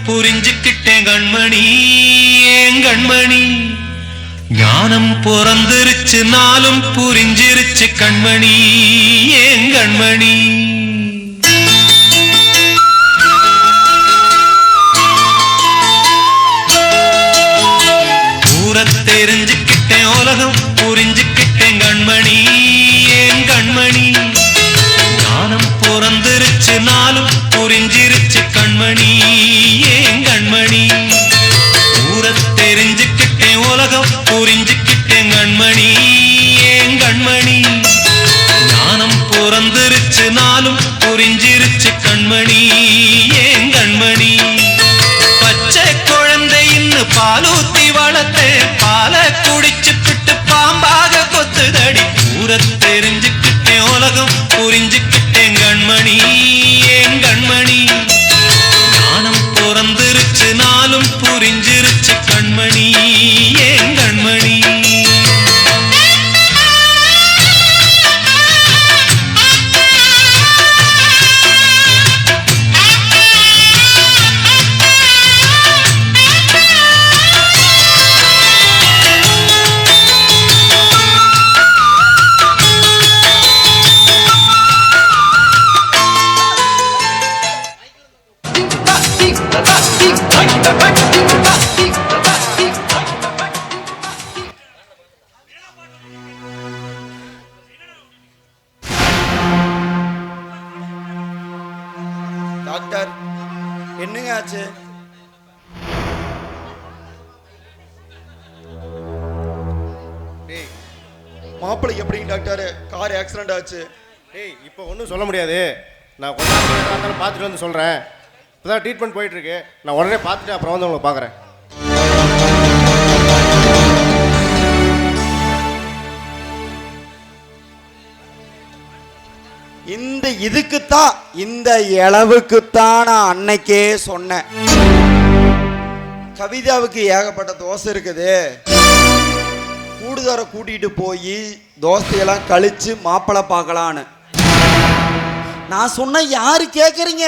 புரிஞ்சுக்கிட்டேன் கண்மணி ஏன் கண்மணி ஞானம் பிறந்திருச்சு நாளும் புரிஞ்சிருச்சு கண்மணி ஏன் கண்மணி தெரிஞ்சுக்கிட்டேன் உலகம் புரிஞ்சுக்கிட்டேன் கண்மணி ஏன் கண்மணி ஞானம் பிறந்திருச்சு நாளும் புரிஞ்சிருச்சு கண்மணி ஏன் கண்மணி ஊர தெரிஞ்சுக்கிட்டேன் உலகம் புரிஞ்சுக்கிட்டேன் கண்மணி ஏன் கண்மணி ஞானம் பிறந்திருச்சு நாளும் புரிஞ்சிருச்சு கண்மணி ஏன் கண்மணி பச்சை குழந்தை இன்னும் பாலூத்தி வளர்த்தேன் பால குடிச்சுக்கிட்டு பாம்பாக கொத்துதடி ஊர தெரிஞ்சுக்கிட்டேன் உலகம் புரிஞ்சுக்கிட்டேன் கண்மணி ஏன் கண்மணி ஞானம் பிறந்திருச்சு நாளும் புரிஞ்சிருச்சு கண்மணி ஏன் கண்மணி டாக்டர் என்னங்க ஆச்சு? மாப்பிள்ளைக்கு எப்படிங்க டாக்டர் கார் ஆக்சிடென்ட் ஆச்சு? டேய் இப்போ ஒன்றும் சொல்ல முடியாது. நான் கொஞ்சம் பார்த்துட்டு வந்து சொல்கிறேன். இப்போ தான் ட்ரீட்மெண்ட் போயிட்டுருக்கு. நான் உடனே பார்த்துட்டு அப்புறம் வந்து உங்களை பார்க்குறேன். இதுக்குத்தான் இந்த இளவுக்குத்தான் நான் அன்னைக்கே சொன்னேன். கவிதாவுக்கு ஏகப்பட்ட தோசை இருக்குது, கூடுதர கூட்டிட்டு போய் தோசையெல்லாம் கழிச்சு மாப்பிள்ளை பார்க்கலான்னு நான் சொன்ன. யாரு கேட்குறீங்க?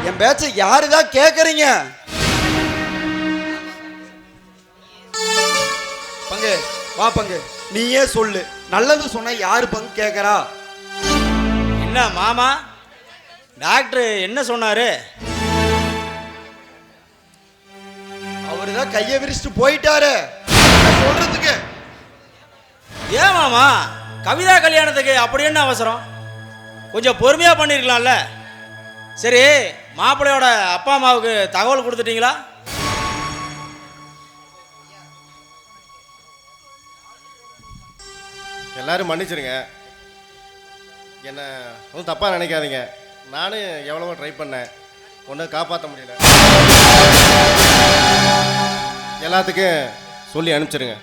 என் பேச்ச யாருதான் கேட்குறீங்க? பங்கு வா பங்கு, நீயே சொல்லு. நல்லது சொன்ன யாரு பங்கு கேட்குறா? என்ன மாமா, டாக்டர் என்ன சொன்னாரு? அவருதான் கையை விரிச்சிட்டு போயிட்டாரு சொல்றதுக்கு. ஏன் மாமா, கவிதா கல்யாணத்துக்கு அப்படி என்ன அவசரம்? கொஞ்சம் பொறுமையா பண்ணிருக்கலாம்ல. சரி, மாப்பிள்ளையோட அப்பா அம்மாவுக்கு தகவல் கொடுத்துட்டீங்களா? எல்லாரும் மன்னிச்சிருங்க, என்ன ஒன்றும் தப்பாக நினைக்காதீங்க. நானும் எவ்வளவோ ட்ரை பண்ணேன், ஒன்றும் காப்பாற்ற முடியல. எல்லாத்துக்கும் சொல்லி அனுப்பிச்சிருங்க.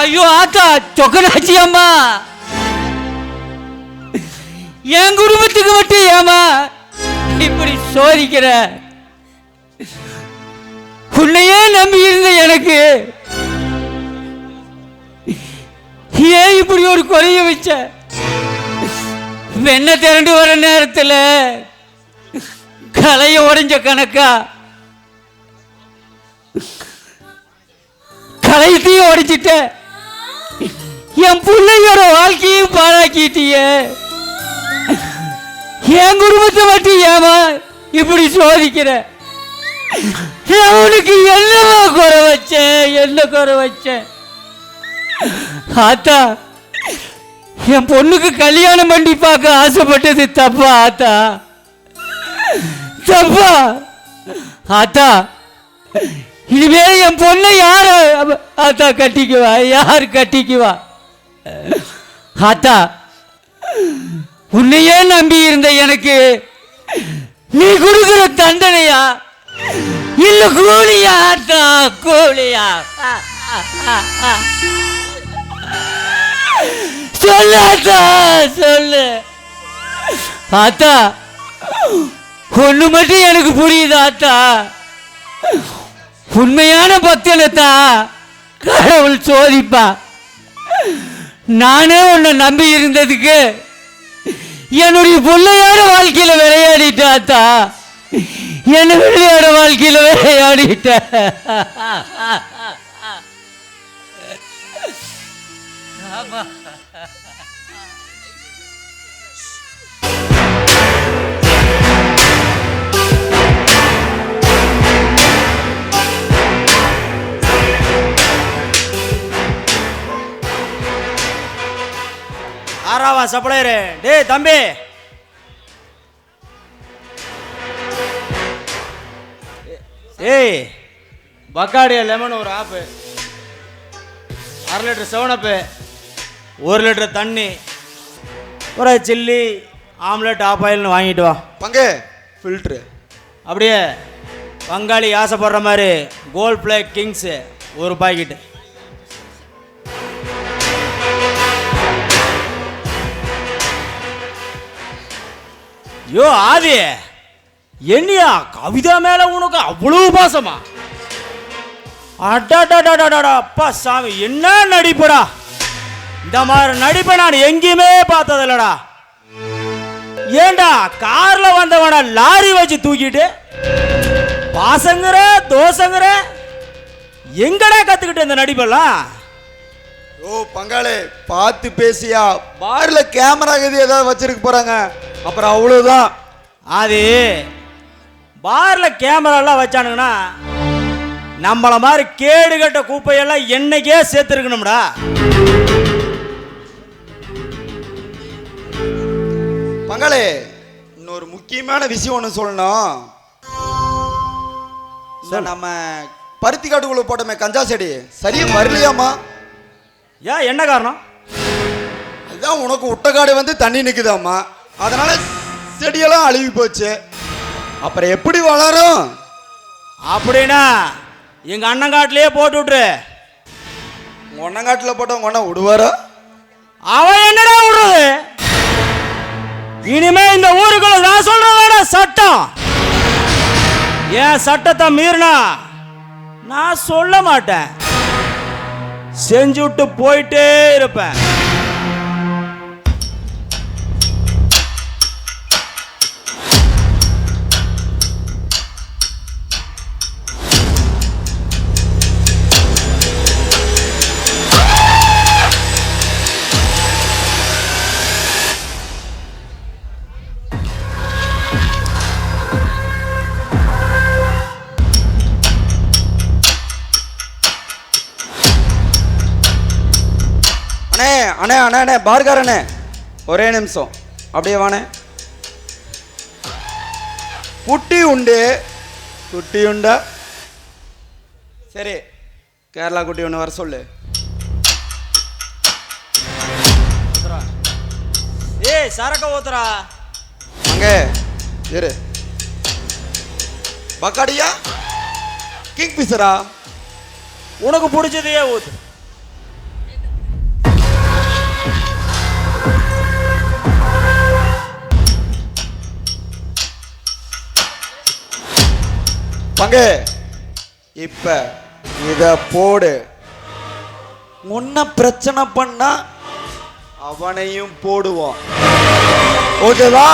ஐயோ ஆத்தா, சொக்கனாச்சி அம்மா, என் குடும்பத்துக்கு மட்டும் ஏமா இப்படி சோதிக்கிற? உன்னையே நம்பி இருந்த எனக்கு ஏன் இப்படி ஒரு குறைய வச்ச? வெண்ண திரண்டு வர நேரத்தில் கலைய உடைஞ்ச கணக்கா கலையத்தையும் உடைச்சிட்ட, என் பிள்ளையோட வாழ்க்கையும் பாழாக்கிட்டிய. என் குடும்பத்தை மட்டும் ஏமா இப்படி சோதிக்கிற? அவனுக்கு என்னவா குறை வச்சேன்? என்ன குறை வச்சேன்? ஆத்தா, என் பொண்ணுக்கு கல்யாணம் பண்ணி பார்க்க ஆசைப்பட்டது தப்பா ஆத்தா? தப்பா ஆத்தா? இனிமே என் பொண்ணை யார ஆத்தா கட்டிக்குவா? யார் கட்டிக்குவா? ஆத்தா, உன்னையே நம்பி இருந்த எனக்கு நீ கொடுக்கிற தண்டனையா இல்ல கூலியா? ஆத்தா, கூலியா? சொல்லு ஆத்தா, சொல்லு ஆத்தா. ஒண்ணு மட்டும் எனக்கு புரியுது ஆத்தா, உண்மையான பக்தனைத்தான் கடவுள் சோதிப்பா. நானே உன்னை நம்பி இருந்ததுக்கு என்னுடைய பிள்ளையோட வாழ்க்கையில விளையாடிட்டாத்தா. என்ன பிள்ளையோட வாழ்க்கையில விளையாடிட்ட. ஆறாவா சப்ளையரு. டேய் தம்பி, ஏய் பக்காடியா லெமன் ஒரு ஆப்பு, 1/2 லிட்டர் 7 அப்பு, 1 லிட்டர் தண்ணி, ஒரு சில்லி ஆம்லெட் ஆப்பாயில்னு வாங்கிட்டு வா. பங்கு ஃபில்ட்ரு. அப்படியே பங்காளி ஆசைப்படுற மாதிரி கோல்ட் பிளே கிங்ஸு ஒரு பாக்கெட்டு. யோ ஆதி, என்னையா கவிதா மேல உனக்கு அவ்வளவு பாசமா? அடாடாடாடாடா, அப்பா சாமி, என்ன நடிப்படா! இந்த மாதிரி நடிப்பை நான் எங்கேயுமே பார்த்ததில்லடா. ஏண்டா கார்ல வந்தவன லாரி வச்சு தூக்கிட்டு பாசங்கிற தோசைங்கிற எங்கடா கத்துக்கிட்டு இந்த நடிப்பெல்லாம்? ஓ பங்காளி, பார்த்து பேசியா. பார்ல கேமரா கதி ஏதாவது வச்சிருக்க போறாங்க, அப்புறம் அவ்வளவுதான். அது பார்ல கேமராலாம் வச்சானுங்கன்னா நம்மள மாதிரி கேடு கட்ட குப்பையெல்லாம் என்னைக்கே சேர்த்துருக்கணும்டா. பங்காளி, இன்னொரு முக்கியமான விஷயம் ஒன்று சொல்லணும். இந்த நம்ம பருத்தி காட்டுக்குள்ள போட்டோமே கஞ்சா செடி சரியா வரலையாமா? ஏன் என்ன காரணம்? அதுதான் உனக்கு உட்டக்காடு வந்து தண்ணி நிற்குதாம்மா, அதனால செடியெல்லாம் அழுகி போச்சு. அப்புறம் எப்படி வளரும்? அப்படின்னா எங்க அண்ணன் காட்டிலேயே போட்டு விட்டுரு. ஒன்னங்காட்டில் போட்ட உங்க அண்ணன் விடுவாரா? அவன் என்னடா விடுறது? இனிமே இந்த ஊருக்குள்ள நான் சொல்றத சட்டம். ஏன் சட்டத்தை மீறினா நான் சொல்ல மாட்டேன், செஞ்சு விட்டு போயிட்டே இருப்பேன். அண்ணே அண்ணே அண்ணே அண்ணே பார்காரண்ணே, ஒரே நிமிஷம் அப்படியே வாண்ணே. குட்டி உண்டு, குட்டி உண்டா? சரி, கேரளா குட்டி ஒன்று வர சொல்லு. ஏய் சரக்க ஊத்துறா. அங்க இரு. பக்காடியா கிங் பிசரா? உனக்கு பிடிச்சதையே ஊத்து. பங்கு, இப்ப இத போடு. முன்ன பிரச்சனை பண்ணா அவனையும் போடுவோம், ஓகேவா?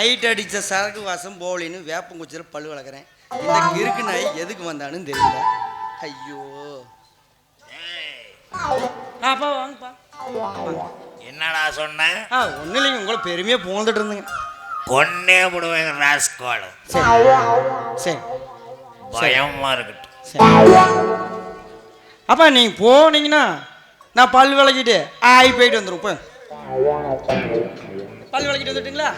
நைட் அடித்த சரக்கு வாசம் போலின்னு வேப்பங்குச்சியில் பல்லு வளர்க்குறேன். இந்த கிறுக்கு நாய் எதுக்கு வந்தான்னு தெரியல. ஐயோ அப்பா வாங்கப்பா. என்னடா சொன்ன? ஒன்றும் இல்லைங்க, உங்களை பெருமையாக போந்துட்டு இருந்துங்க. கொன்னே விடுவேங்க ராஸ்கோலம். சரி பயமா இருக்கட்டும். அப்பா நீங்கள் போனீங்கன்னா நான் பல் விளக்கிட்டு போயிட்டு வந்துடும். பல் விளக்கிட்டு வந்துட்டுங்களா?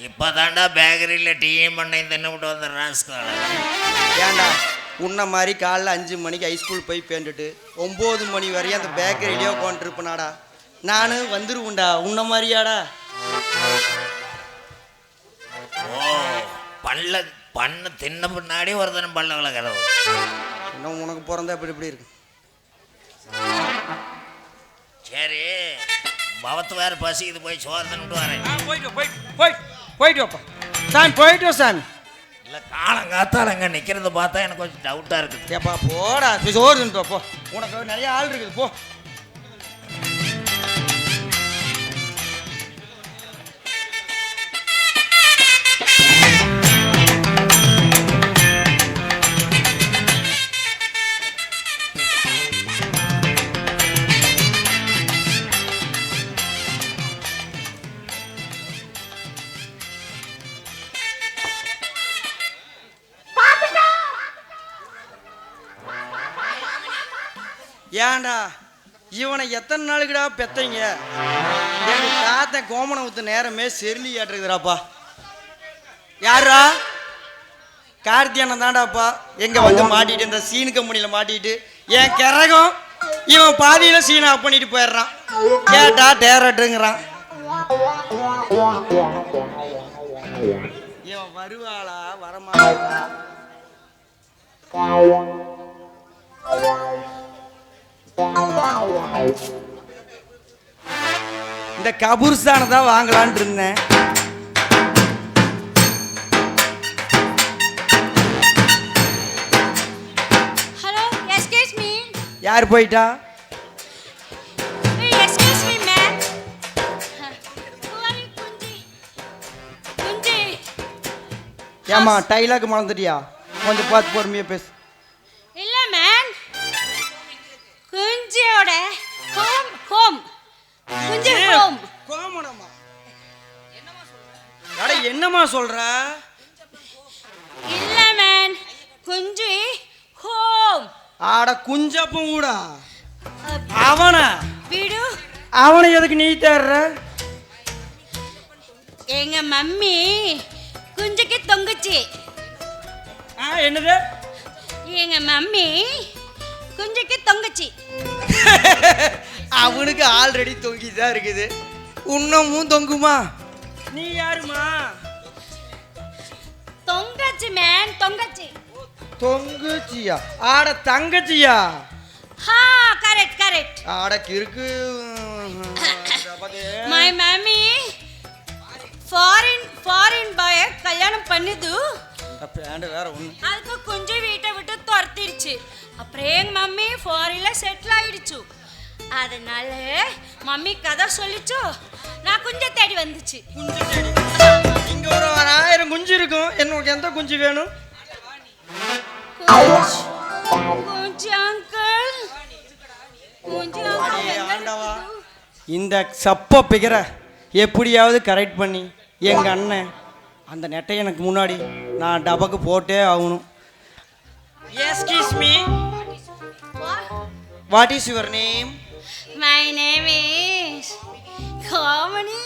இப்பதான்டா பேக்கரியில் டீயும் பண்ண தின்னுபிட்டு வந்த ராஸ்கோலம். ஏன்டா உன்ன மாதிரி காலைல 5 மணிக்கு ஹைஸ்கூல் போய் பேண்டுட்டு 9 மணி வரையும் அந்த பேக்கரியிலேயே உட்காந்துருப்பேனாடா. நான் வந்துருவேன்டா உன்ன மாதிரியாடா. ஓ பண்ண தின்ன பின்னாடி ஒருத்தனும் பல்ல விளக்கிறது. இன்னும் உனக்கு பிறந்தா இப்படி இருக்கு. சரி பவத்து வேறு பசிக்குது, போய் சோறு தின்னுட்டு வரேன். போயிட்டு வாப்பா சாமி, போயிட்டு வா சாமி. இல்லை காலங்காத்தால் அங்கே நிற்கிறத பார்த்தா எனக்கு கொஞ்சம் டவுட்டாக இருக்குது. ஏப்பா போடா, சோறு தின்ட்டு போ, உனக்கு நிறைய ஆள் இருக்குது போ. ஏன்டா இவனை எத்தனை நாளுக்குடா பெத்தீங்க? எங்க தாத்தன் கோமனை ஊத்து நேரமே செருளி ஆட்டுறதுடாப்பா. யாரா? கார்த்தியானன் தாண்டாப்பா. எங்க வந்து மாட்டிட்டு இந்த சீனு கம்பெனியில் மாட்டிட்டு என் கிறகம் இவன் பாதியில சீனை ஆஃப் பண்ணிட்டு போயிடுறான். கேட்டா டேரட்டுங்கிறான். இவன் வருவாளா வரமாட்டா? இந்த கபூர்ஸ்தானை தான் வாங்கலான் இருந்தேன். Hello, excuse me. யார் போயிட்டா? Excuse me ma'am. குவாரி குஞ்சி குஞ்சி. ஏமா டைலாக் மறந்துட்டியா? கொஞ்சம் பார்த்து பொறுமையா பேசு. இல்ல மேம், குஞ்சியோட ஹோம் ஹோம் குஞ்சி ஹோம். கோமனமா என்னம்மா சொல்ற? இல்ல மேம், குஞ்சி ஹோம். ஆட குஞ்சப்பம் கூட அவனா விடு. அவனை எதுக்கு நீ தேடுற? எங்க மம்மி குஞ்சுக்கு தொங்குச்சு. என்னது? எங்க மம்மி குஞ்சுக்கு தொங்குச்சு. அவனுக்கு ஆல்ரெடி தொங்கிதான் இருக்குது, இன்னமும் தொங்குமா? நீ யாருமா? தொங்கச்சு மேன், தொங்கச்சு. தொங்குச்சியா? ஆட தங்கச்சியா? ஹா, கரெக்ட் கரெக்ட். ஆட கிறுக்கு. மை மம்மி ஃபாரின் பாய கல்யாணம் பண்ணுது. வேற ஒண்ணு. அதுக்கு கொஞ்சம் வீட்டை விட்டு துரத்திடுச்சு. அப்புறம் எங்க மம்மி ஃபாரின்ல செட்டில் ஆயிடுச்சு. அதனால மம்மி கதை சொல்லிச்சு, நான் குஞ்சை தேடி வந்துச்சு. குஞ்சு தேடி? இங்க ஒரு 1000 குஞ்சு இருக்கும். எனக்கு எந்த குஞ்சு வேணும்? குஞ்சு அங்கிள், குஞ்சு ஆண்டவா, இந்த சப்ப பிகர எப்படியாவது கரெக்ட் பண்ணி எங்க அண்ணன் அந்த நெட்டை எனக்கு முன்னாடி நான் டபக்கு போட்டே ஆகணும். Excuse me, what is your name? My name is Kamani.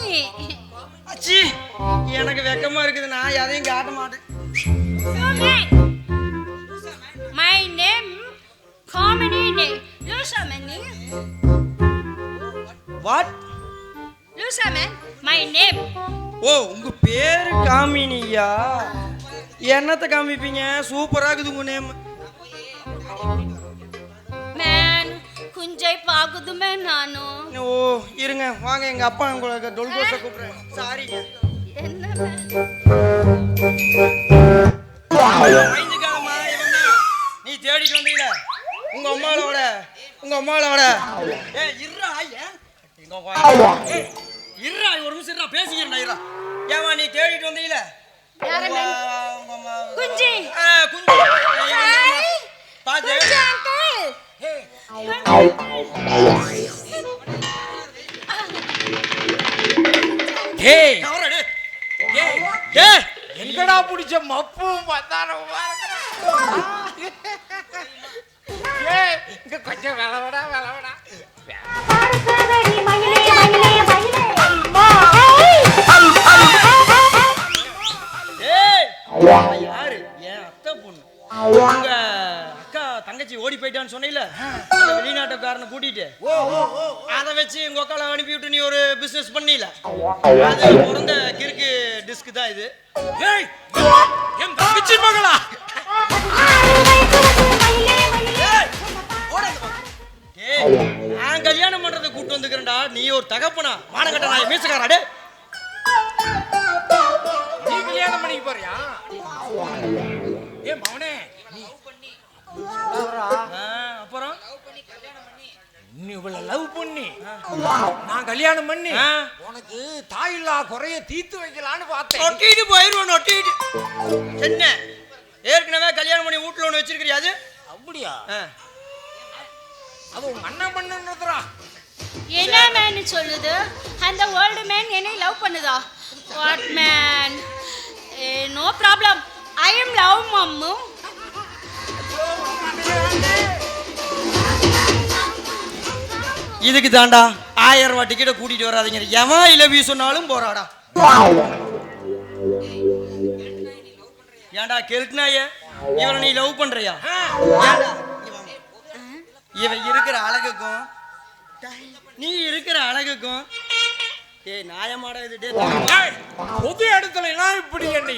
அச்சி, எனக்கு வெக்கமா இருக்குது, நான் எதையும் காட்ட மாட்டேன். My name Kamani. லூசாமனி. வாட்? லூசாமன், மை நேம். ஓ, உங்க பேரு காமினியா? என்னத்தை காமிப்பீங்க? சூப்பரா இருக்குது உங்க நேம். மேன் குஞ்சை பாக்குது மேன். நானும். ஓ இருங்க, வாங்க, எங்க அப்பா உங்களுக்கு டொல்கோஸ கூப்பிடுறேன். சாரிங்க. என்ன மேன்? நீ தேடிட்டு வந்தீங்களா உங்க அம்மாவோட? இருறா, ஒரு நிமிஷம் பேசிக்கிறேன். ஏமா நீ தேடிட்டு வந்தீங்கள யாரை நான்? குஞ்சி குஞ்சு ஹாய் பாத்து குஞ்சி அங்கிள் ஏய் கவரடு ஏய் எங்கடா பிடிச்ச மப்பும் பத்தாரம் ஏய் இங்க கொஞ்சம் வேலவடா ஏய் யாரு என் அத்தை பொண்ணு உங்க அக்கா தங்கச்சி ஓடி போயிட்டான்னு சொன்னீல அந்த வெளிநாட்டுக்காரனை கூட்டிட்டு அதை வச்சு உங்க அக்கால அனுப்பி விட்டு நீ ஒரு பிசினஸ் பண்ணீல அது பிறந்த கிறுக்கு டிஸ்க் தான் இது ஏய் என் தங்கச்சி மகளா ஏய் நான் கல்யாணம் பண்றதை கூட்டு வந்துக்கிறேன்டா நீ ஒரு தகப்பனா மானகட்ட நான் மீசக்காரடே நீ கல்யாணம் பண்ணிக்க போறியா ஏய் மவனே நீ அப்புறம் நீ இவள லவ் பண்ணி நான் கல்யாணம் பண்ணி உனக்கு தாயில்லா குறைய தீர்த்து வைக்கலான்னு பார்த்தேன் நொட்டிட்டு போயிருவோம் நொட்டிட்டு என்ன ஏற்கனவே கல்யாணம் பண்ணி வீட்டுல ஒண்ணு வச்சிருக்கிறியா அது அப்படியா? அது உங்க அண்ணன் பண்ணுன்றதுடா என்ன மேன் சொல்லுது அந்த ஓல்டு மேன் என்னை லவ் பண்ணுதா what man no problem I am love மம்மு இதுக்கு தாண்டா 1000 ரூபாய் டிக்கெட்டை கூட்டிட்டு வராதீங்க எவன் இலவி சொன்னாலும் போறாடா ஏன்டா கெல்ட்னாயே இவனை நீ லவ் பண்றியா ஏன்டா? இவன் இருக்கிற அழகுக்கும் நீ இருக்கிற அழகுக்கும் ஏய் நாயமாடா இது டே பொது இடத்துல எல்லாம் இப்படி என்னை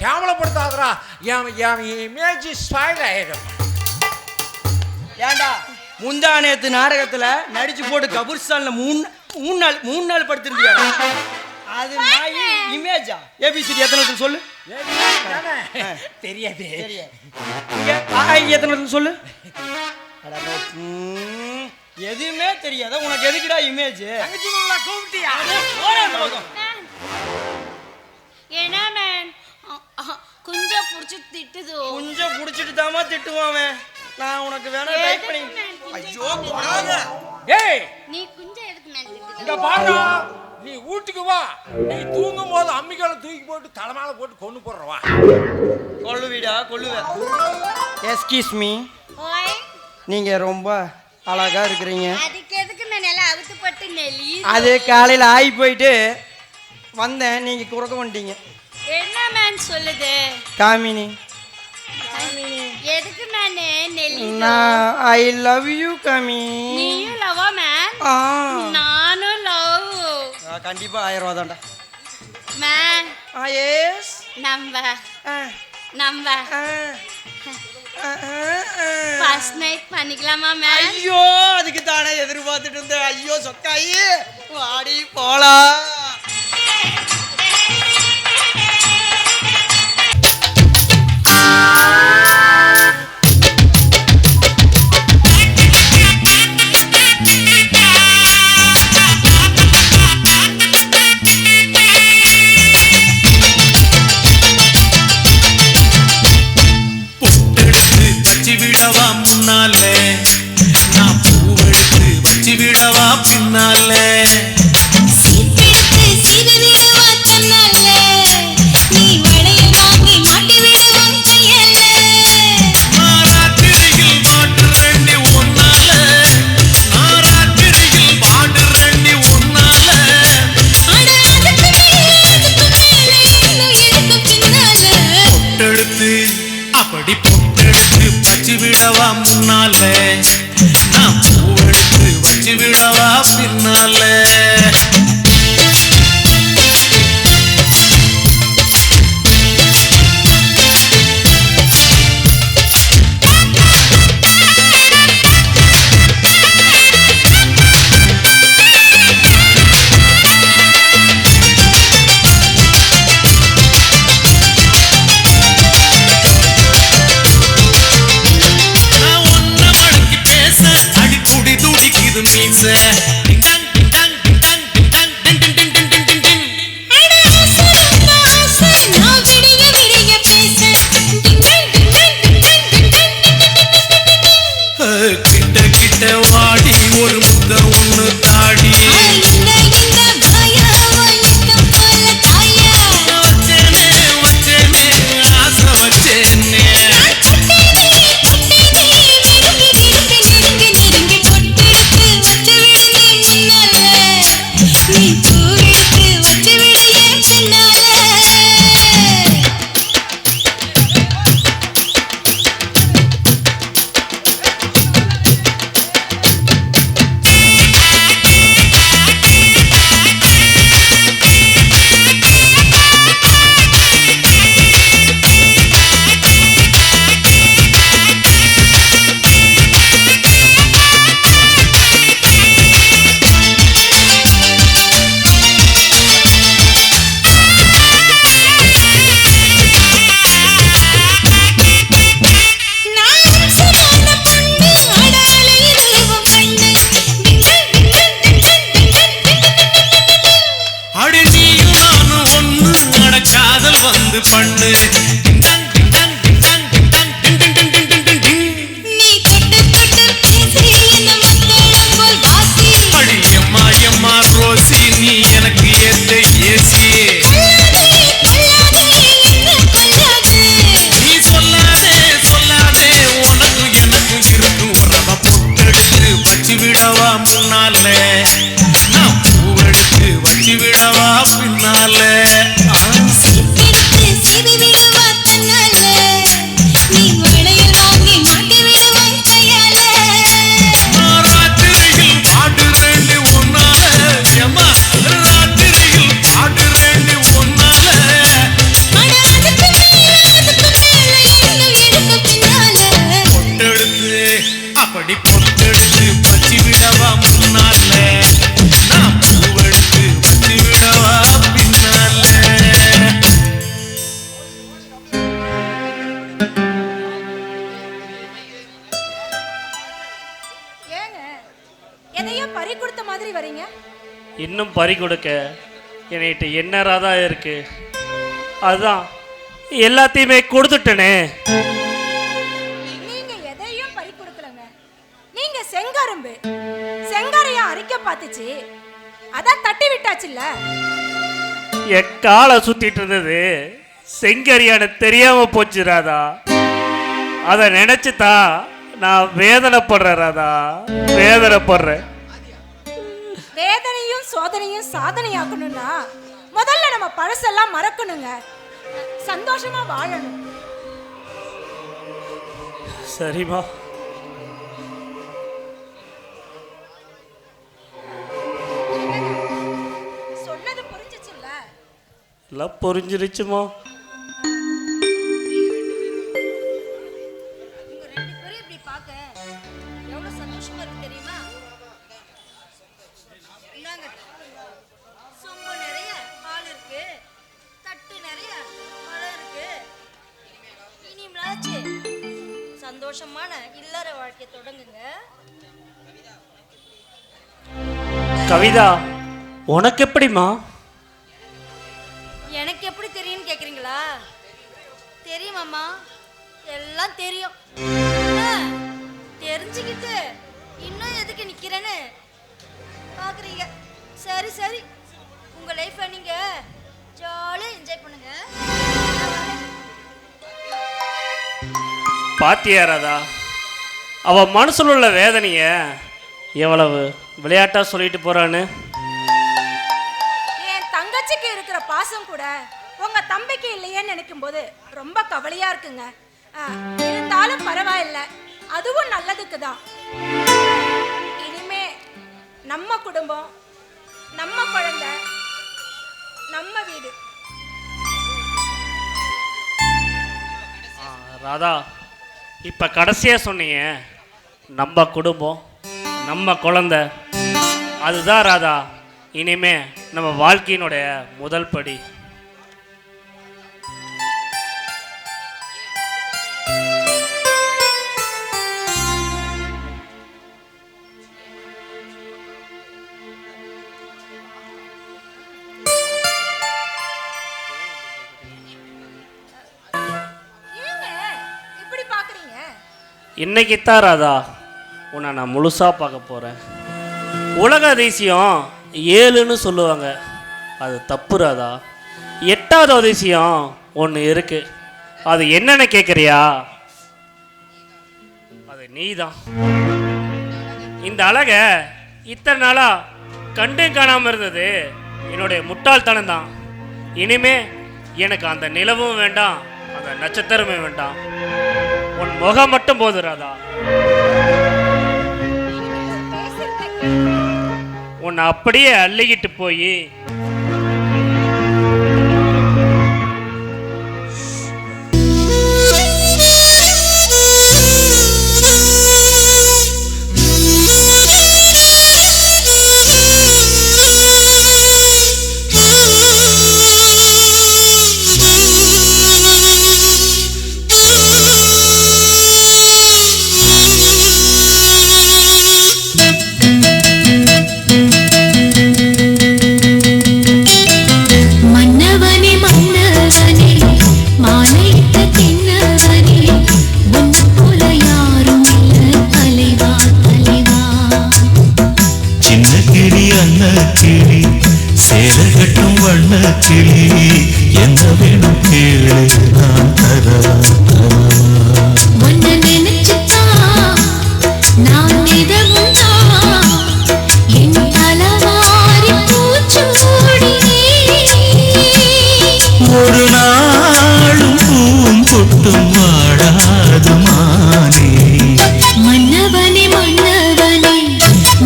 கேவலப்படுத்தாதரா என் இமேஜ் ஸ்பாயில் ஆயிடும் ஏன்டா முந்தா நேத்து நாடகத்துல நடிச்சு போட்டு கபூர்ஸ்தான்ல மூணு நாள் படுத்திருந்தியா அது நாய் இமேஜா ஏபிசிடி எத்தனை இடத்துல சொல்லு தெரியாது எத்தனை இடத்துல சொல்லு எதுவுமே தெரியாத உனக்கு எதுக்குடா இமேஜ் என்ன மேன் கொஞ்சம் புடிச்சு திட்டுது கொஞ்சம் புடிச்சிட்டு தாமா திட்டுவான் அவன். நான் உனக்கு வேணா டைப் பண்ணி ஐயோ போடாத ஏய் நீ கொஞ்சம் எதுக்கு மேன் திட்டுது இங்க பாரு நீ வீட்டுக்கு வா நீ தூங்கும் போது அம்மிக்கால தூக்கி போட்டு தலைமால போட்டு கொண்டு போடுறவா கொள்ளுவீடா கொள்ளுவேன் எஸ்கியூஸ் மீ ஓய் நீங்க ரொம்ப அழகா இருக்கிறீங்க அதுக்கு எதுக்கு மேன் எல்லாம் அவுத்து பட்டு நெலி அது காலையில ஆகி போயிட்டு வந்தேன் நீங்க குறக்க வந்துட்டீங்க என்ன மேன் சொல்லுது காமினி எதுக்கு மேன் நெலி நான் ஐ லவ் யூ காமி நீயும் லவா மேன் ஆ நானும் லவ் கண்டிப்பா 1000 ரூபா தான்டா மேன் எஸ் நம்ம ஃபர்ஸ்ட் நைட் பண்ணிக்கலாமா மேன் ஐயோ அதுக்கு தானே எதிர்பார்த்துட்டு இருந்தேன் ஐயோ சொக்காயி வாடி போலாம் விடவா முன்னாலே நான் பூவெடுத்து வச்சு விடவா பின்னாலே நாராத்திரியில் பாட்டு ரெண்டி ஒன்னால நாராத்திரியில் பாட்டு ரெண்டி ஒன்னால பொட்டெடுத்து அப்படி பொட்டெடுத்து வச்சு விடவா முன்னாலே நான் பூவெடுத்து வச்சு விடவா பின்னாலே நான் ஒன்ன மடக்கி பேச அடி துடி துடிக்குது மீச டிங் டாங் பறி கொடுத்த மாதிரி வரீங்க? இன்னும் பறி கொடுக்க என்கிட்ட என்ன ராதா இருக்கு? அதுதான் எல்லாத்தையுமே கொடுத்துட்டனே. நீங்க எதையும் பறி கொடுக்கலங்க. நீங்க செங்கரும்பு, செங்கரையா அரிக்க பார்த்துச்சு, அதான் தட்டி விட்டாச்சுல்ல. என் காலை சுத்திட்டு இருந்தது செங்கரியான தெரியாம போச்சு ராதா. அதை நினைச்சுதான் நான் வேதனைப்படுறேன் ராதா, வேதனைப்படுறேன். வேதனையும் சோதனையும் சாதனையாக்கணும்னா முதல்ல நம்ம பழசெல்லாம் மறக்கணுங்க, சந்தோஷமா வாழணும். சரிமா. சொன்னது புரிஞ்சுச்சுல்ல? எல்லாம் புரிஞ்சிருச்சுமா. உங்க ரெண்டு பேரும் இப்படி பார்க்க எவ்வளவு சந்தோஷமா இருக்கு தெரியுமா? இந்தாங்க, சொம்பு நிறைய பால் இருக்கு, தட்டு நிறைய பழம் இருக்கு. இனிமேலாச்சு சந்தோஷமான இல்லற வாழ்க்கையை தொடங்குங்க. கவிதா, உனக்கு எப்படிமா? எனக்கு எப்படி தெரியும்னு கேக்குறீங்களா? தெரியுமாம்மா, எல்லாம் தெரியும். தெரிஞ்சுக்கிட்டு இன்னும் எதுக்கு நிக்கிறேன்னு பாக்குறீங்க. சரி சரி, உங்க லைஃப்பை நீங்க ஜாலியா என்ஜாய் பண்ணுங்க. பாத்தியா ராதா, அவ மனசுல உள்ள வேதனைய எவ்வளவு விளையாட்டா சொல்லிட்டு போறான்னு. என் தங்கச்சிக்கு இருக்கிற பாசம் கூட உங்க தம்பிக்கு இல்லையேன்னு நினைக்கும் போது ரொம்ப கவலையா இருக்குங்க. இருந்தாலும் பரவாயில்ல, அதுவும் நல்லதுக்கு தான். இனிமே நம்ம குடும்பம், நம்ம குழந்தை, நம்ம வீடு. ராதா, இப்ப கடைசியா சொன்னீங்க நம்ம குடும்பம், நம்ம குழந்தை. அதுதான் ராதா இனிமே நம்ம வாழ்க்கையினுடைய முதல் படி. இப்படி பாக்குறீங்க? இன்னைக்கு தான் ராதா உன்னை நான் முழுசாக பார்க்க போகிறேன். உலக அதிசயம் 7ன்னு சொல்லுவாங்க, அது தப்பு ராதா. 8வது அதிசயம் ஒன்று இருக்கு, அது என்னன்னு கேட்குறியா? அது நீ தான். இந்த அழகை இத்தனை நாளாக கண்டும் காணாமல் இருந்தது என்னுடைய முட்டாள்தனம் தான். இனிமே எனக்கு அந்த நிலவும் வேண்டாம், அந்த நட்சத்திரமே வேண்டாம், உன் முகம் மட்டும் போது ராதா. உன்னை அப்படியே அள்ளிக்கிட்டு போய்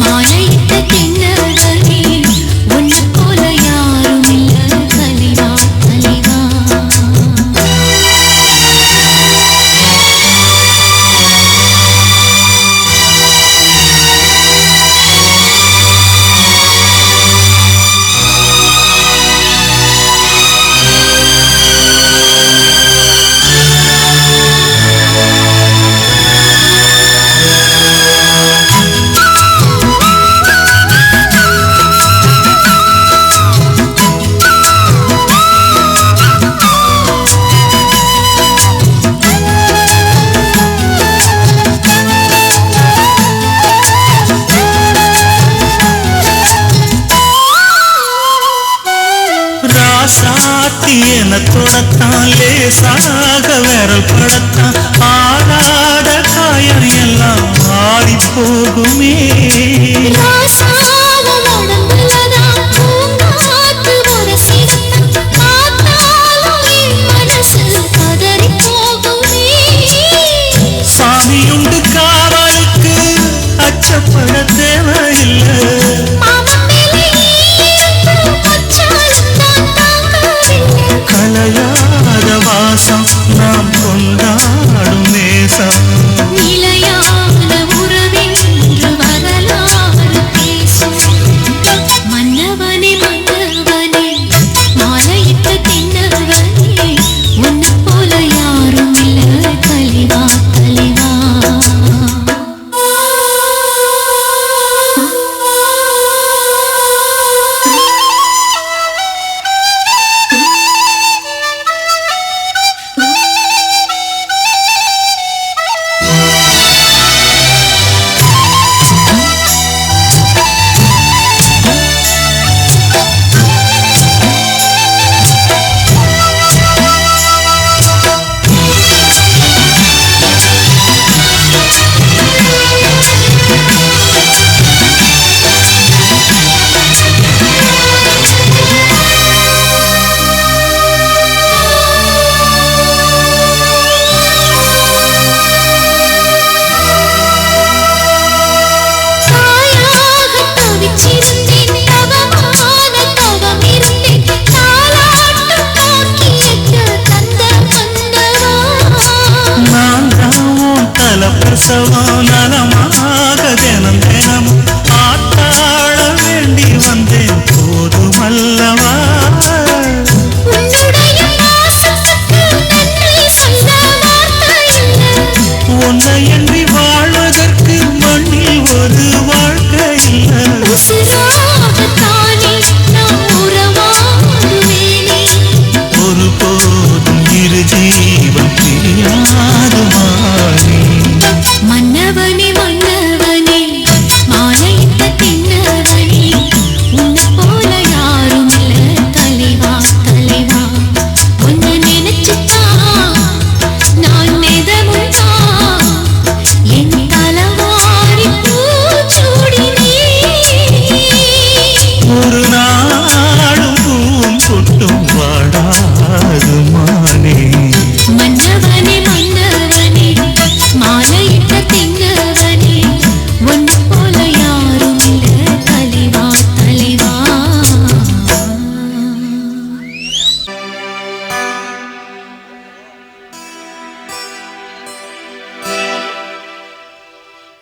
மாலையிட்ட கிண்ணவனே, உன்னை போல யாரும் இல்ல தலைவா. பிரசவம் நலமாக தினம் தினமும் ஆட்டாள வேண்டி வந்தேன் போதுமல்லவா உன்னை என்று வாழ்வதற்கு மண்ணில் ஒரு வாழ்க்கை இல்லை ஒரு போதும் இரு ஜீவன் பிரியாது மாறி மன்னவனே மன்னவனே மாலையிட்ட தின்னவனே உன்னை போல யாரும் இல்ல தலைவா தலைவா உன்னை நினைச்சுதான் நான் நிதமுதான் என் தலவாரி பூச்சூடினே ஒரு நாளும் பூவும் சொட்டும் வாடாது மானே மன்னவனே மன்னவனே மாலையிட்ட தின்னவனே உன்னை போல யாரும் இல்ல தலைவா தலைவா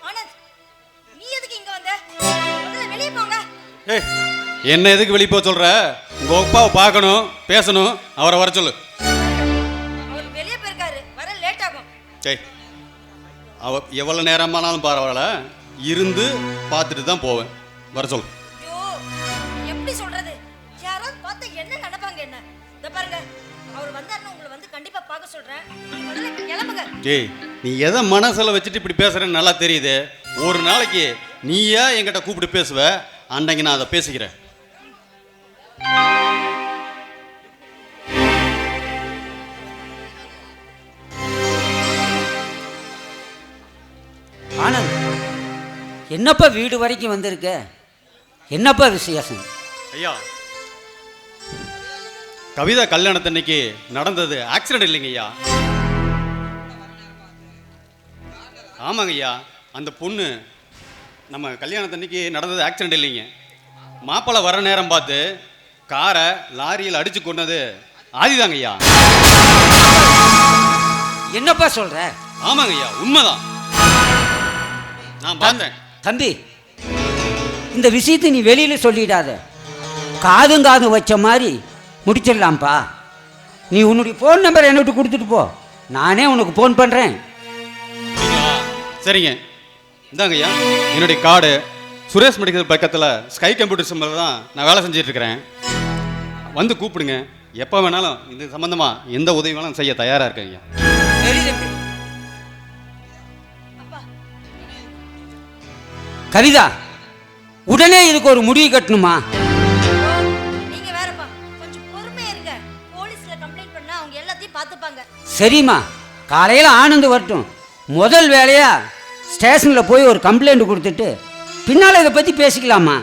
ஆனந்த், நீ எதுக்கு இங்க வந்த? முதல்ல வெளிய போங்க. ஏய் என்ன எதுக்கு வெளியே போக சொல்ற? உங்க அப்பாவை பார்க்கணும், பேசணும், அவரை வர சொல்லு. அவர் வெளிய போயிருக்காரு. வர லேட் ஆகும். சரி, அவ எவ்வளோ நேரமானாலும் பரவாயில்ல, இருந்து பார்த்துட்டு தான் போவேன். வர சொல்லு. ஐயோ, எப்படி சொல்றது? யாராவது பார்த்தா என்ன நினைப்பாங்க என்ன? இத பாருங்க, அவர் வந்தாருன்னா உங்களை வந்து கண்டிப்பா பார்க்க சொல்றேன். நீங்க முதல்ல இப்ப கிளம்புங்க. ஜெய், நீ எதை மனசில் வச்சுட்டு இப்படி பேசுறேன்னு நல்லா தெரியுது. ஒரு நாளைக்கு நீயா என்கிட்ட கூப்பிட்டு பேசுவ, அன்னைக்கு நான் அதை பேசிக்கிறேன். ஆனந்த், என்னப்பா வீடு வரைக்கும் வந்திருக்க? என்னப்பா விசேஷம்? ஐயா, கவிதா கல்யாணத்தன்னைக்கு நடந்தது ஆக்சிடென்ட் இல்லைங்க ஐயா. ஆமாங்க ஐயா, அந்த பொண்ணு நம்ம கல்யாணத்தன்னைக்கு நடந்தது ஆக்சிடென்ட் இல்லைங்க. மாப்பிள்ளை வர நேரம் பார்த்து காரை லாரியில் அடிச்சு கொண்டது ஆதிதாங்க ஐயா. என்னப்பா சொல்ற? ஆமாங்க ஐயா, உண்மைதான். நான் பார்த்தேன். தம்பி, இந்த விஷயத்தை நீ வெளியில சொல்லிடாத. காதும் காதும் வச்ச மாதிரி முடிச்சிடலாம்ப்பா. நீ உன்னுடைய ஃபோன் நம்பர் என்னட்டு கொடுத்துட்டு போ, நானே உனக்கு ஃபோன் பண்ணுறேன். சரிங்க, இந்தாங்க ஐயா என்னுடைய கார்டு. சுரேஷ் மெடிக்கல் பக்கத்தில் ஸ்கை கம்ப்யூட்டர் சிம்பிள் தான் நான் வேலை செஞ்சுட்டு இருக்கிறேன். வந்து கூப்பிடுங்க, எப்போ வேணாலும் இந்த சம்மந்தமாக எந்த உதவி வேணாலும் செய்ய தயாராக இருக்கேன் ஐயா. சரி தம்பி. கவிதா, உடனே இதுக்கு ஒரு முடிவு கட்டணுமா? நீங்க வேறப்பா, கொஞ்சம் பொறுமையா இருங்க. போலீஸ்ல கம்ப்ளைண்ட் பண்ணா அவங்க எல்லாத்தையும் பார்த்துப்பாங்க. சரிம்மா, காலையில் ஆனந்து வரட்டும். முதல் வேலையா ஸ்டேஷனில் போய் ஒரு கம்ப்ளைண்ட் கொடுத்துட்டு பின்னால் இதை பற்றி பேசிக்கலாமா?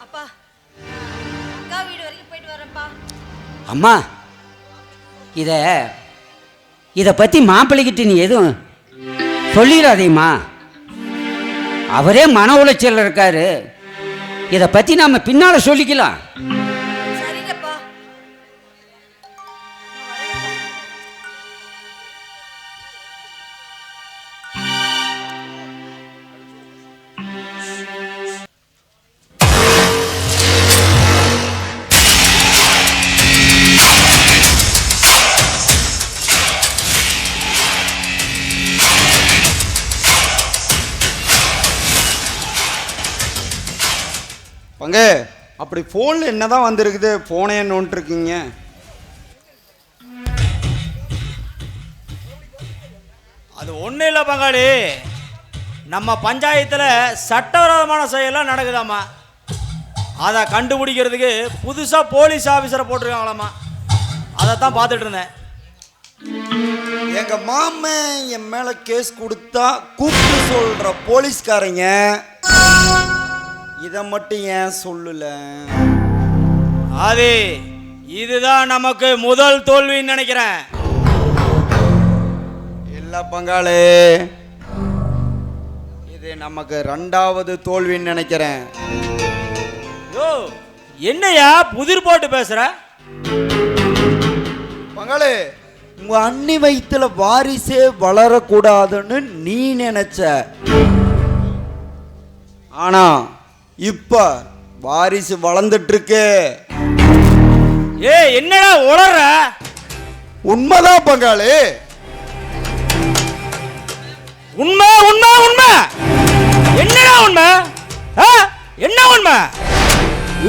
அப்பா, அக்கா வீடு வரைக்கும் போயிட்டு வரேன்ப்பா. அம்மா, இதை பற்றி மாப்பிள்ளைக்கிட்ட நீ எதுவும் சொல்லிடாதேம்மா. அவரே மன உளைச்சல் இருக்காரு. இதை பற்றி நாம் பின்னால் சொல்லிக்கலாம். சரிங்கப்பா. பங்கு, அப்படி ஃபோனில் என்ன தான் வந்திருக்குது? ஃபோனே நோண்டிருக்கீங்க. அது ஒன்றும் இல்லை பங்காளி, நம்ம பஞ்சாயத்தில் சட்டவிரோதமான செயலாம் நடக்குதாம்மா. அதை கண்டுபிடிக்கிறதுக்கு புதுசாக போலீஸ் ஆஃபீஸரை போட்டிருக்காங்களாம்மா. அதைத்தான் பார்த்துட்டு இருந்தேன். எங்கள் மாமன் என் மேலே கேஸ் கொடுத்தா கூப்பிட்டு சொல்கிற போலீஸ்காரங்க இதை மட்டும் ஏன் சொல்லல? அது இதுதான் நமக்கு முதல் தோல்வின்னு நினைக்கிறேன். இல்லை பங்காளி, இது நமக்கு 2வது தோல்வின்னு நினைக்கிறேன். யோ, என்னையா புதிர் போட்டு பேசுற? பங்காளி, உங்க அண்ணி வயித்துல வாரிசே வளரக்கூடாதுன்னு நீ நினைச்ச. ஆனா இப்ப வாரிசு வளர்ந்துட்டு இருக்கு. என்னடா உளற? உண்மைதான் பங்காளி. உண்மை உண்மை உண்மை. என்னடா உண்மை? என்ன உண்மை?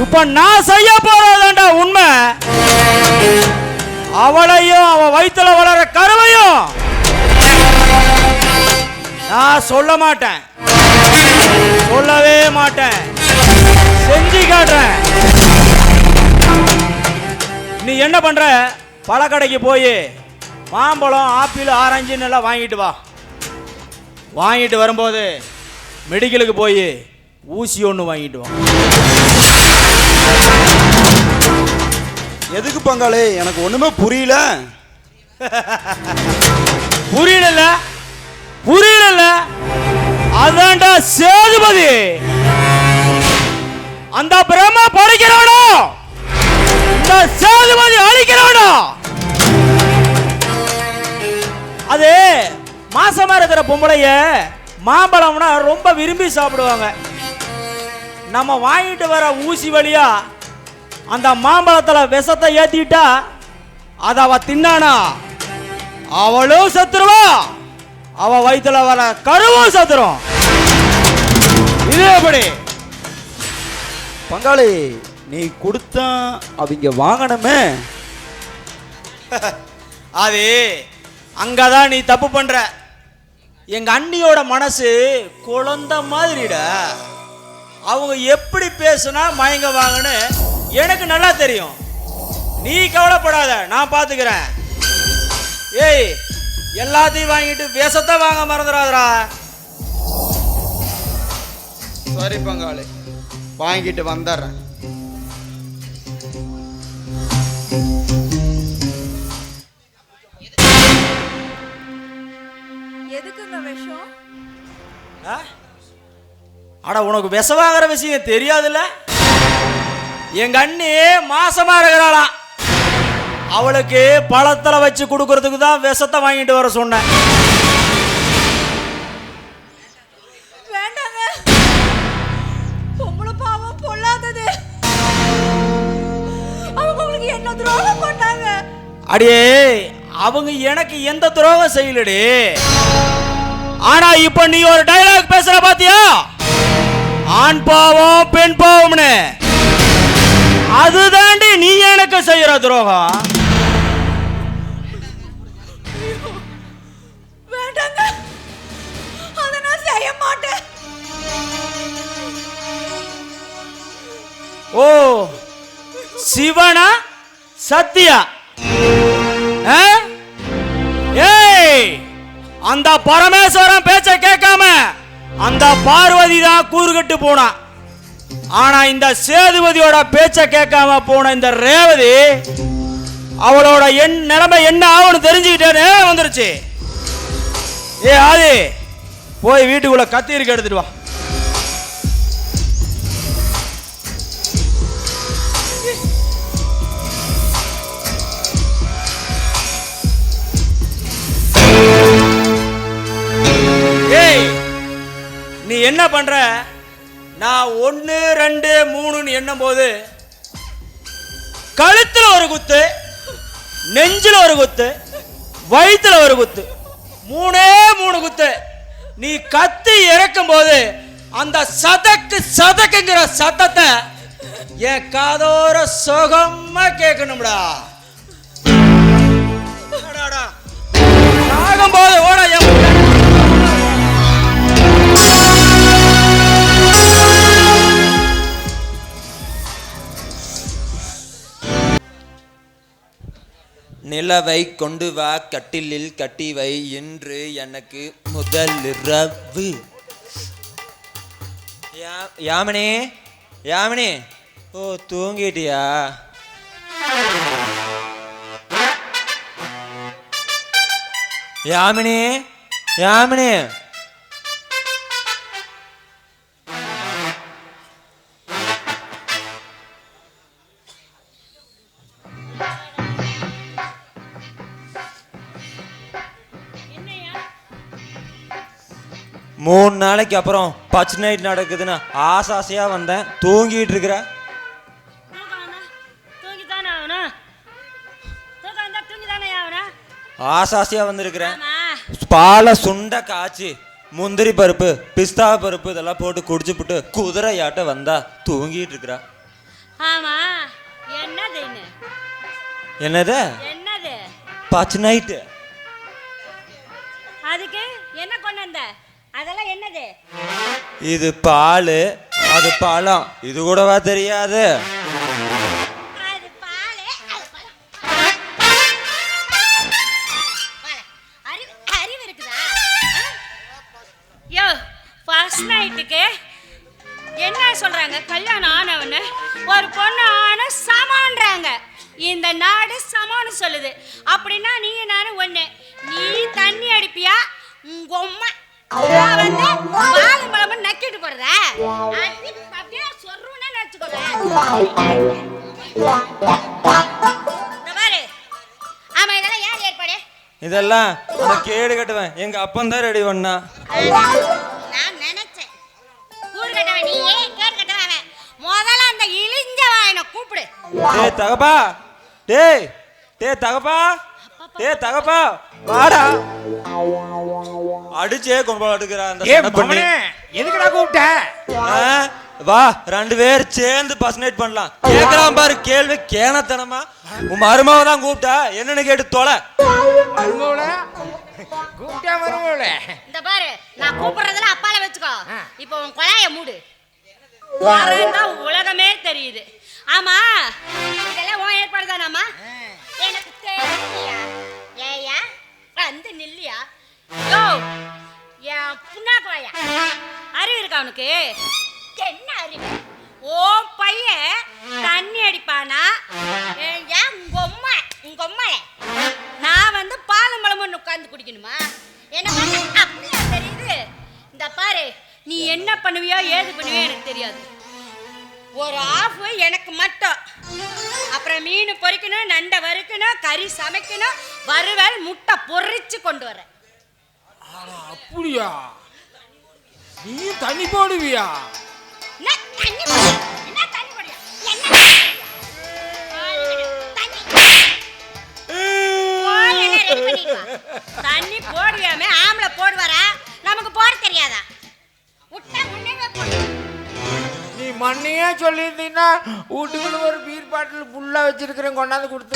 இப்ப நான் செய்ய போறதாண்டா உண்மை. அவளையும் அவ வயித்துல வளர கருவையும் நான் சொல்ல மாட்டேன், சொல்லவே மாட்டேன், செஞ்சு காட்டுறேன். நீ என்ன பண்ற? பழக்கடைக்கு போய் மாம்பழம், ஆப்பிள், ஆரஞ்சுன்னு எல்லாம் வாங்கிட்டு வா. வாங்கிட்டு வரும்போது மெடிக்கலுக்கு போய் ஊசி ஒன்று வாங்கிட்டு வா. எதுக்கு பங்காளி? எனக்கு ஒண்ணுமே புரியல. புரியல புரியல. அதான்டா சேதுபதி. அந்த பிரம்ம படைக்கிறவனோ இந்த சேதுபதி அழிக்கிறவனோ. அது மாசமா இருக்கிற பொம்பளைய மாம்பழம்னா ரொம்ப விரும்பி சாப்பிடுவாங்க. நம்ம வாங்கிட்டு வர ஊசி வழியா அந்த மாம்பழத்தில் விஷத்தை ஏற்றிட்டா அதை அவ தின்னானா அவளும் செத்துருவா, அவ வயிற்றுல வர கருவும் செத்துரும். இது எப்படி பங்காளி? நீ கொடுத்தா அவங்க வாங்கணுமே. அது அங்கதான் நீ தப்பு பண்ற. எங்க அண்ணியோட மனசு குழந்தை மாதிரிடா. அவங்க எப்படி பேசுனா மயங்க வாங்கன்னு எனக்கு நல்லா தெரியும். நீ கவலைப்படாத, நான் பாத்துக்கிறேன். ஏய், எல்லாத்தையும் வாங்கிட்டு விஷத்தை வாங்க மறந்துடாதடா. சரி பங்காளி, வாங்கிட்டு வந்துடுறேன். எதுக்குங்க விஷம்? அட, உனக்கு விஷ வாங்குற விஷயம் தெரியாதுல்ல? எங்க அண்ணி மாசமா இருக்கிறாளாம். அவளுக்கு பழத்துல வச்சு கொடுக்கறதுக்கு தான் விஷத்தை வாங்கிட்டு வர சொன்னேன். வேண்டாங்க, பொம்பளை பாவம் பொல்லாதது. அவங்க உங்களுக்கு என்ன துரோகம் பண்ணாங்க? அடியே, அவங்க எனக்கு எந்த துரோகம் செய்யலடி. ஆனா இப்ப நீ ஒரு டயலாக் பேசுற பாத்தியா? ஆண் பாவம் பெண் பாவம்னு. அதுதாண்டி நீ எனக்கு செய்யற துரோகம். வேண்டாங்க, அதை நான் செய்ய மாட்டேன். ஓ, சிவனா சத்தியா? ஏய், அந்த பரமேஸ்வரன் பேச்ச கேட்காம அந்த பார்வதி தான் கூறுகட்டு போனா. ஆனா இந்த சேதுபதியோட பேச்ச கேட்காம போன இந்த ரேவதி அவளோட நிலைமை என்ன ஆகும்னு தெரிஞ்சுக்கிட்டே வந்துருச்சு. ஏ ஆதி, போய் வீட்டுக்குள்ள கத்தி இருக்க எடுத்துட்டு வா. ஏய், நீ என்ன பண்ற? நான் 1 2 3 எண்ணும் போது கழுத்துல ஒரு குத்து, நெஞ்சில ஒரு குத்து, வயிற்றுல ஒரு குத்து, 3 குத்து. நீ கத்தி இறக்கும் போது அந்த சதக்குங்கிற சத்தத்தை என் காதோர சுகமா கேட்கணும்டா. சாகும் போது ஓட நிலவை கொண்டு வா, கட்டிலில் கட்டி வை, என்று எனக்கு முதல் இரவு. யாமினி, யாமினி, ஓ தூங்கிட்டியா? யாமினி, யாமினி, 3 நாளைக்கு அப்புறம் பச்சை நைட் நடக்குதுன்னு ஆசாசையாக வந்தேன். தூங்கிட்டு இருக்கிற. ஆசாசையாக வந்திருக்கிறேன். பாலை சுண்டை காய்ச்சி முந்திரி பருப்பு பிஸ்தா பருப்பு இதெல்லாம் போட்டு குடிச்சுப்புட்டு குதிரையாட்ட வந்தா தூங்கிட்டு இருக்கிறா. ஆமா என்னது என்னது பச்சை நைட்டு. அதுக்கு என்ன கொண்டு வந்த? அதெல்லாம் என்னது? இது பால் அது பழம். இது கூடவா தெரியாது? அறிவு இருக்குதா? யோ ஃபர்ஸ்ட் நைட்டுக்கு என்ன சொல்றாங்க? கல்யாணம் ஆனவன்னு ஒரு பொண்ணு ஆன சமான்றாங்க. இந்த நாடு சமான்னு சொல்லுது. அப்படின்னா நீ நானும் ஒண்ணு. நீ தண்ணி அடிப்பியா? உங்க அம்மா வந்து பால் பழம் நக்கிட்டு போறத அப்படியே சொல்றேன்னு நினைச்சுக்கோங்க. பாரு ஆமா இதெல்லாம் யார் ஏற்பாடு? இதெல்லாம் கேடு கட்டுவேன் எங்க அப்பன் தான் ரெடி பண்ணா. நான் நினைச்சேன் கூறு கட்டவன் நீ கேடு கட்டவன். முதல்ல அந்த இழிஞ்ச வாயனை கூப்பிடு. டேய் தகப்பா, டேய் டேய் தகப்பா, டேய் தகப்பா வாடா. அடிச்சே கொண்டு அடுக்குறா அந்த பண்ணி. எதுக்குடா கூப்பிட்ட? வா 2 பேர் சேர்ந்து பஸ் நைட் பண்ணலாம். கேக்குறான் பாரு கேள்வி கேனத்தனமா. உன் மருமாவை தான் கூப்பிட்டா என்னன்னு கேட்டு தொலை. இந்த பாரு நான் கூப்பிடுறதுல அப்பால வச்சுக்கோ. இப்போ உன் கொலைய மூடு. வரேன்னா உலகமே தெரியுது. ஆமா இதெல்லாம் உன் ஏற்பாடு தானாமா? எனக்கு தெரியலையா? ஏயா வந்து நில்லியா? யோ என் புண்ணாக்குவாயா அறிவு இருக்கா உனக்கு? என்ன அறிவு? ஓ பையன் தண்ணி அடிப்பானா? ஏன் உங்க அம்மா நான் வந்து பாலும் பழமும் உட்காந்து குடிக்கணுமா? என்ன அப்படியா தெரியுது? இந்த பாரு நீ என்ன பண்ணுவியோ ஏது பண்ணுவியோ எனக்கு தெரியாது. ஒரு ஆஃப் எனக்கு மட்டும். அப்புறம் மீன் பொரிக்கணும், நண்டை வறுக்கணும், கறி சமைக்கணும், வறுவல் முட்டை பொரிச்சு கொண்டு வரேன். அப்படியா? நீ தண்ணி போடுவியா? தண்ணி போடுவியாமே ஆம்பளை போடுவாரா? நமக்கு போட தெரியாதா? நீ மண்ணையே சொல்லியிருந்தீங்கன்னா வீட்டுக்குள்ள ஒரு பீர் பாட்டில் ஃபுல்லா வச்சிருக்கிறேன் கொண்டாந்து கொடுத்து.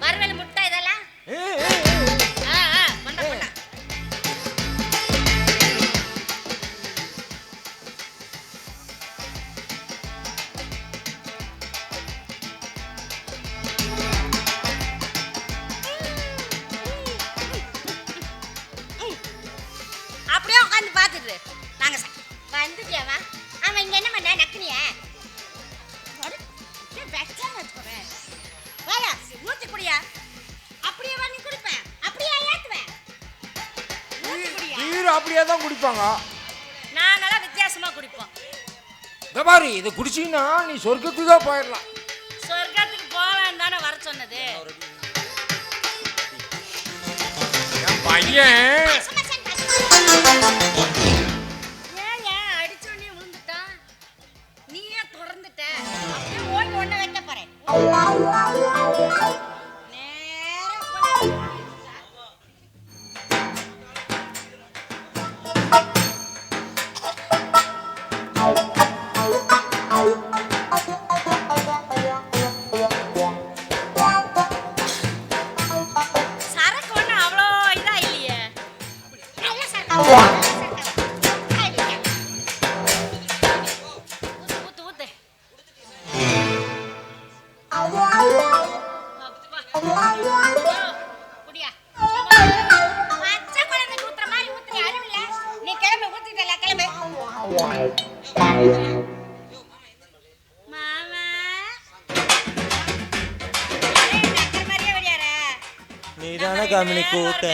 வறுவல் முட்டை இதெல்லாம் அப்படியே உட்காந்து பார்த்துட்டு நாங்க வந்துட்டியாவா? அவன் இங்க என்ன பண்ண நக்குனிய வச்சுக்கோவேன். ஊத்தி குடியா? அப்படியே நீ குடிப்பேன், அப்படியே ஏத்துவேன். நீர் அப்படியே தான் குடிப்பாங்க. நாங்கெல்லாம் வித்தியாசமா குடிப்போம். இந்த மாதிரி இது குடிச்சீங்கன்னா நீ சொர்க்கத்துக்கு தான் போயிடலாம். சொர்க்கத்துக்கு போவேன் தானே வர சொன்னது. என் பையன் ஏன் அடிச்சோடனே விழுந்துட்டான்? நீயே தொடர்ந்துட்ட. அப்படியே ஓடி ஒண்ண வைக்க போறேன். சரக்கு ஒண்ணு அவ்வளோ இதா இல்லையே. ஊத்து ஊத்து. குடியா? பச்சை குழந்தைக்கு ஊத்துற மாதிரி ஊத்துற அறிவில்ல. நீ கிளம்பு, ஊத்திட்டல கிளம்பு. மாமா நீ தானே காமினி கூட்ட.